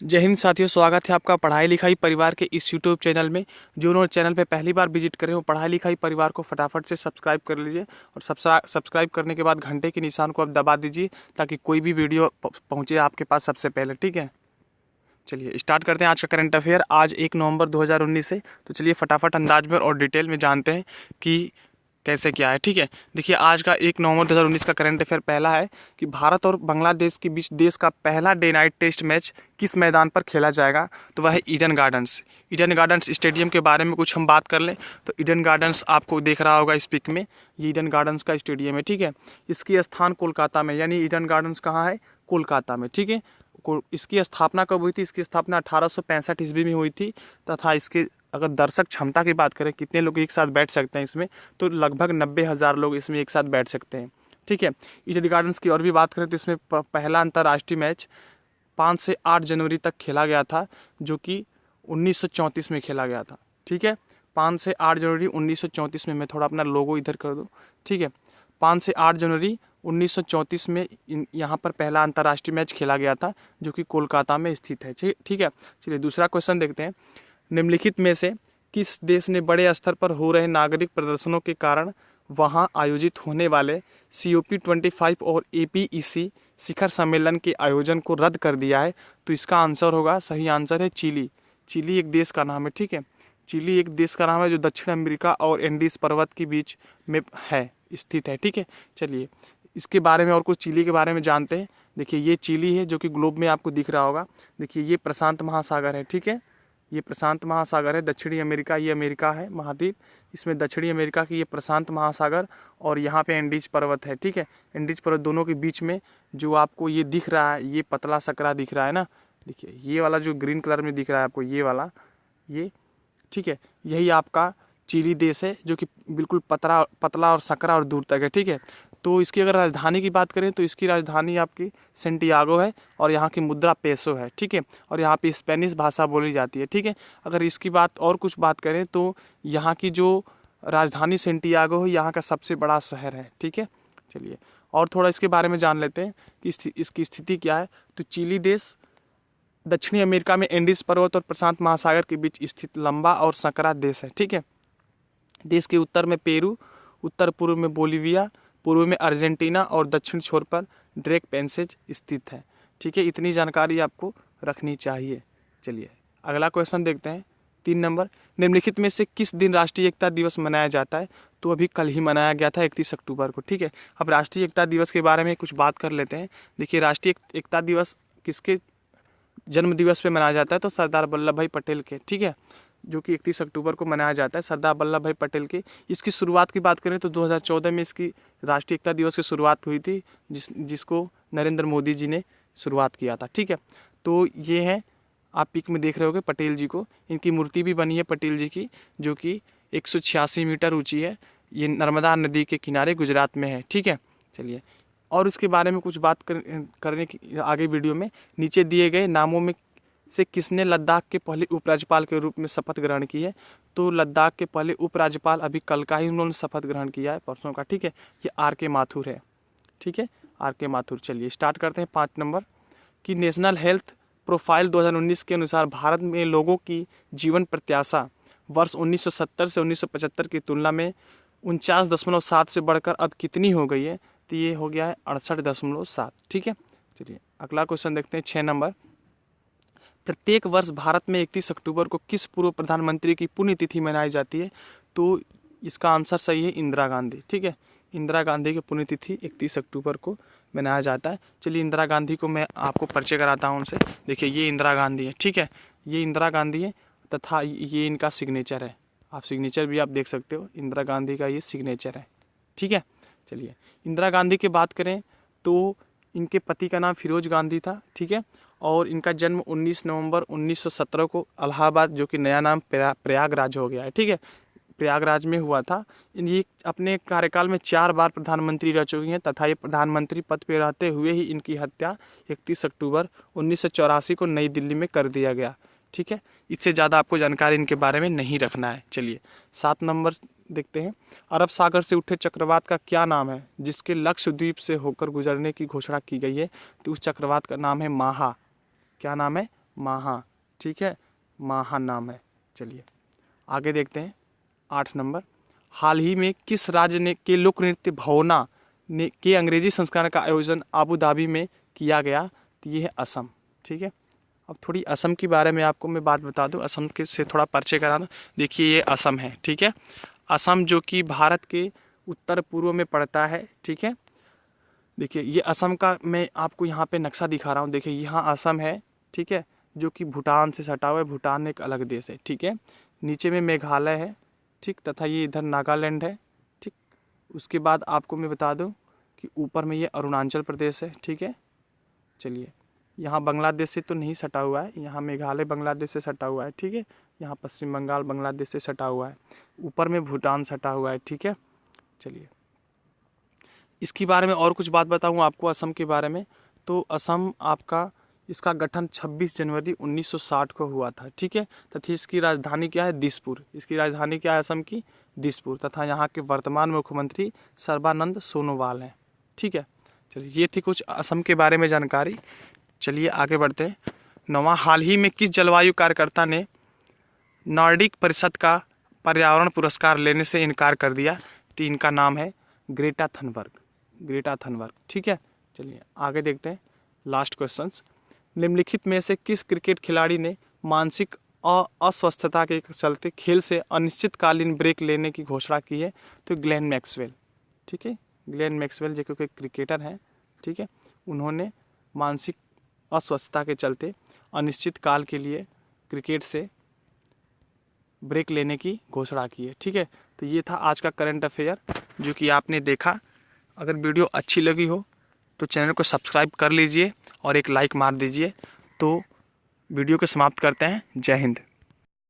जय हिंद साथियों, स्वागत है आपका पढ़ाई लिखाई परिवार के इस यूट्यूब चैनल में। जो लोग चैनल पे पहली बार विजिट करें वो पढ़ाई लिखाई परिवार को फटाफट से सब्सक्राइब कर लीजिए और सब्सक्राइब करने के बाद घंटे के निशान को आप दबा दीजिए ताकि कोई भी वीडियो पहुंचे आपके पास सबसे पहले। ठीक है, चलिए स्टार्ट करते हैं आज का करंट अफेयर। आज 1 नवंबर 2019 है, तो चलिए फटाफट अंदाज में और डिटेल में जानते हैं कि कैसे क्या है। ठीक है, देखिए आज का 1 नवंबर 2019 का करंट अफेयर पहला है कि भारत और बांग्लादेश के बीच देश का पहला डे नाइट टेस्ट मैच किस मैदान पर खेला जाएगा, तो वह है ईडन गार्डन्स स्टेडियम के बारे में कुछ हम बात कर लें तो ईडन गार्डन्स आपको देख रहा होगा इस पिक में, ये ईडन गार्डन्स का स्टेडियम है। ठीक है, इसकी स्थान कोलकाता में, यानी ईडन गार्डन्स कहाँ है, कोलकाता में। ठीक है, इसकी स्थापना कब हुई थी, इसकी स्थापना 1865 ईस्वी में हुई थी तथा इसके अगर दर्शक क्षमता की बात करें कितने लोग एक साथ बैठ सकते हैं इसमें, तो लगभग 90,000 लोग इसमें एक साथ बैठ सकते हैं। ठीक है, ईडन गार्डन्स की और भी बात करें तो इसमें पहला अंतर्राष्ट्रीय मैच 5 से 8 जनवरी तक खेला गया था, जो कि 1934 में खेला गया था। ठीक है, 5 से 8 जनवरी 1934 में, मैं थोड़ा अपना लोगो इधर कर दूँ। ठीक है, 5 से 8 जनवरी 1934 में यहाँ पर पहला अंतर्राष्ट्रीय मैच खेला गया था, जो कि कोलकाता में स्थित है। ठीक है, चलिए दूसरा क्वेश्चन देखते हैं। निम्नलिखित में से किस देश ने बड़े स्तर पर हो रहे नागरिक प्रदर्शनों के कारण वहां आयोजित होने वाले COP25 और APEC शिखर सम्मेलन के आयोजन को रद्द कर दिया है, तो इसका आंसर होगा, सही आंसर है चिली। चिली एक देश का नाम है। ठीक है, चिली एक देश का नाम है जो दक्षिण अमेरिका और एंडीज पर्वत के बीच में है, स्थित है। ठीक है, चलिए इसके बारे में और कुछ चिली के बारे में जानते हैं। देखिए ये चिली है जो कि ग्लोब में आपको दिख रहा होगा। देखिए ये प्रशांत महासागर है। ठीक है, ये प्रशांत महासागर है। दक्षिणी अमेरिका, ये अमेरिका है महाद्वीप, इसमें दक्षिणी अमेरिका की ये प्रशांत महासागर और यहाँ पे एंडीज पर्वत है। ठीक है, एंडीज पर्वत दोनों के बीच में जो आपको ये दिख रहा है, ये पतला सकरा दिख रहा है ना, देखिए ये वाला जो ग्रीन कलर में दिख रहा है आपको, ये वाला, ये, ठीक है, यही आपका चिली देश है जो कि बिल्कुल पतला और सकरा और दूर तक है। ठीक है, तो इसकी अगर राजधानी की बात करें तो इसकी राजधानी आपकी सेंटियागो है और यहाँ की मुद्रा पेसो है। ठीक है, और यहाँ पे स्पेनिश भाषा बोली जाती है। ठीक है, अगर इसकी बात और कुछ बात करें तो यहाँ की जो राजधानी सेंटियागो है, यहाँ का सबसे बड़ा शहर है। ठीक है, चलिए और थोड़ा इसके बारे में जान लेते हैं कि इसकी स्थिति क्या है। तो चिली देश दक्षिणी अमेरिका में एंडीज पर्वत और प्रशांत महासागर के बीच स्थित लंबा और संकरा देश है। ठीक है, देश के उत्तर में पेरू, उत्तर पूर्व में बोलीविया, पूर्व में अर्जेंटीना और दक्षिण छोर पर ड्रेक पेंसेज स्थित है। ठीक है, इतनी जानकारी आपको रखनी चाहिए। चलिए अगला क्वेश्चन देखते हैं, 3 नंबर। निम्नलिखित में से किस दिन राष्ट्रीय एकता दिवस मनाया जाता है, तो अभी कल ही मनाया गया था 31 अक्टूबर को। ठीक है, अब राष्ट्रीय एकता दिवस के बारे में कुछ बात कर लेते हैं। देखिए राष्ट्रीय एकता दिवस किसके जन्म दिवस पे मनाया जाता है, तो सरदार वल्लभ भाई पटेल के। ठीक है, जो कि 31 अक्टूबर को मनाया जाता है, सरदार वल्लभ भाई पटेल की। इसकी शुरुआत की बात करें तो 2014 में इसकी राष्ट्रीय एकता दिवस की शुरुआत हुई थी, जिसको नरेंद्र मोदी जी ने शुरुआत किया था। ठीक है, तो ये है, आप पिक में देख रहे होगे पटेल जी को, इनकी मूर्ति भी बनी है पटेल जी की, जो कि 186 मीटर ऊंची है। ये नर्मदा नदी के किनारे गुजरात में है। ठीक है, चलिए और इसके बारे में कुछ बात करने की आगे वीडियो में। नीचे दिए गए नामों में से किसने लद्दाख के पहले उपराज्यपाल के रूप में शपथ ग्रहण की है, तो लद्दाख के पहले उपराज्यपाल अभी कल का ही उन्होंने शपथ ग्रहण किया है, परसों का। ठीक है, ये R.K. माथुर है। ठीक है, R.K. माथुर। चलिए स्टार्ट करते हैं 5 नंबर कि नेशनल हेल्थ प्रोफाइल 2019 के अनुसार भारत में लोगों की जीवन प्रत्याशा वर्ष 1970 से 1975 की तुलना में 49.7 से बढ़कर अब कितनी हो गई है, तो ये हो गया है 68.7। ठीक है, चलिए अगला क्वेश्चन देखते हैं 6 नंबर। प्रत्येक वर्ष भारत में 31 अक्टूबर को किस पूर्व प्रधानमंत्री की पुण्यतिथि मनाई जाती है, तो इसका आंसर सही है इंदिरा गांधी। ठीक है, इंदिरा गांधी की पुण्यतिथि 31 अक्टूबर को मनाया जाता है। चलिए इंदिरा गांधी को मैं आपको परिचय कराता हूँ उनसे। देखिए ये इंदिरा गांधी है। ठीक है, ये इंदिरा गांधी है तथा ये इनका सिग्नेचर है, आप सिग्नेचर भी आप देख सकते हो, इंदिरा गांधी का ये सिग्नेचर है। ठीक है, चलिए इंदिरा गांधी की बात करें तो इनके पति का नाम फिरोज गांधी था। ठीक है, और इनका जन्म 19 नवंबर 1917 को इलाहाबाद, जो कि नया नाम प्रयागराज हो गया है। ठीक है, प्रयागराज में हुआ था। ये अपने कार्यकाल में 4 बार प्रधानमंत्री रह चुकी हैं तथा ये प्रधानमंत्री पद पर रहते हुए ही इनकी हत्या 31 अक्टूबर 1984 को नई दिल्ली में कर दिया गया। ठीक है, इससे ज़्यादा आपको जानकारी इनके बारे में नहीं रखना है। चलिए 7 नंबर देखते हैं। अरब सागर से उठे चक्रवात का क्या नाम है जिसके लक्षद्वीप से होकर गुजरने की घोषणा की गई है, तो उस चक्रवात का नाम है माहा। क्या नाम है, माहा, ठीक है, माहा नाम है। चलिए आगे देखते हैं 8 नंबर। हाल ही में किस राज्य ने के लोक नृत्य भवना ने के अंग्रेजी संस्करण का आयोजन आबू धाबी में किया गया? तो ये है असम, ठीक है। अब थोड़ी असम के बारे में आपको मैं बात बता दूं, असम के से थोड़ा परिचय करा दूं। देखिए ये असम है, ठीक है। असम जो कि भारत के उत्तर पूर्व में पड़ता है, ठीक है। देखिए ये असम का मैं आपको यहाँ पे नक्शा दिखा रहा हूँ। देखिए यहाँ असम है, ठीक है, जो कि भूटान से सटा हुआ है। भूटान एक अलग देश है, ठीक है। नीचे में मेघालय है, ठीक, तथा ये इधर नागालैंड है, ठीक। उसके बाद आपको मैं बता दूं कि ऊपर में ये अरुणाचल प्रदेश है, ठीक है। चलिए यहाँ बांग्लादेश से तो नहीं सटा हुआ है, यहाँ मेघालय बांग्लादेश से सटा हुआ है, ठीक है। यहाँ पश्चिम बंगाल बांग्लादेश से सटा हुआ है। ऊपर में भूटान सटा हुआ है, ठीक है। चलिए इसके बारे में और कुछ बात बताऊँ आपको असम के बारे में। तो असम आपका इसका गठन 26 जनवरी 1960 को हुआ था, ठीक है। तथा इसकी राजधानी क्या है? दिसपुर। इसकी राजधानी क्या है असम की? दिसपुर। तथा यहाँ के वर्तमान मुख्यमंत्री सर्बानंद सोनोवाल हैं, ठीक है। चलिए ये थी कुछ असम के बारे में जानकारी। चलिए आगे बढ़ते हैं। 9वां, हाल ही में किस जलवायु कार्यकर्ता ने नॉर्डिक परिषद का पर्यावरण पुरस्कार लेने से इनकार कर दिया? तो इनका नाम है ग्रेटा थनबर्ग, ग्रेटा थनबर्ग, ठीक है। चलिए आगे देखते हैं लास्ट क्वेश्चंस। निम्नलिखित में से किस क्रिकेट खिलाड़ी ने मानसिक अस्वस्थता के चलते खेल से अनिश्चितकालीन ब्रेक लेने की घोषणा की है? तो ग्लेन मैक्सवेल, ठीक है। ग्लेन मैक्सवेल जो कि क्रिकेटर हैं, ठीक है, उन्होंने मानसिक अस्वस्थता के चलते अनिश्चित काल के लिए क्रिकेट से ब्रेक लेने की घोषणा की है, ठीक है। तो ये था आज का करंट अफेयर जो कि आपने देखा। अगर वीडियो अच्छी लगी हो तो चैनल को सब्सक्राइब कर लीजिए और एक लाइक मार दीजिए। तो वीडियो को समाप्त करते हैं। जय हिंद।